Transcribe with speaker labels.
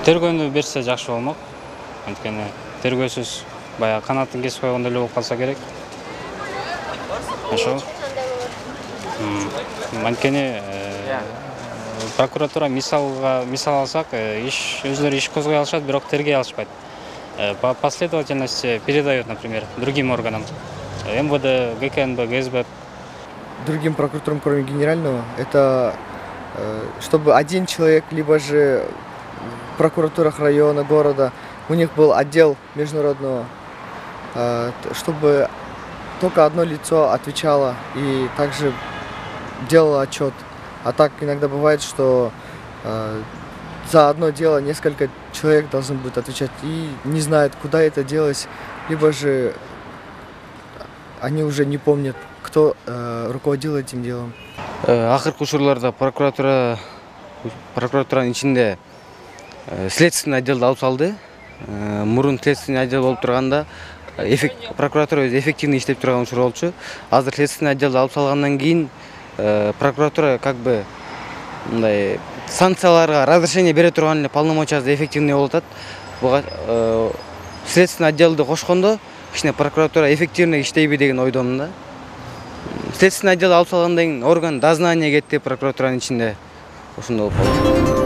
Speaker 1: Тергөөнү берсе жакшы болмок. Анткени тергөөсүз баягы канатын кесип койгондой эле болуп калса керек. Ошо. Анткени прокуратура мисал алсак, өзлөрү иш козгой алышат, бирок тергей алышпайт. По последовательности передают, например, другим органам. МВД, ГКНБ, ГСБ.
Speaker 2: Другим прокуратурам, кроме генерального, это чтобы один человек, либо же в прокуратурах района, города, у них был отдел международного, чтобы только одно лицо отвечало и также делало отчет. А так иногда бывает, что за одно дело несколько человек должны будут отвечать и не знают, куда это делось, либо же они уже не помнят, кто руководил этим делом.
Speaker 3: Акыркы учурларда прокуратуранын ичинде следственный отделди алып салды. Мурун следственный отдел болуп турганда прокуратура өзү эффективный иштеп турган учур болчу. Азыр следственный отделди алып салгандан кийин прокуратура как бы мындай санкцияларга разрешение бере турган эле полномочиясы эффективный болуп атат. Буга следственный отделди кошкондо кичине прокуратура эффективный иштейби деген ойдомун да. Следственный отдел алып салгандан кийин орган дознание кетти прокуратуранын ичинде. Ошондой болуп калды.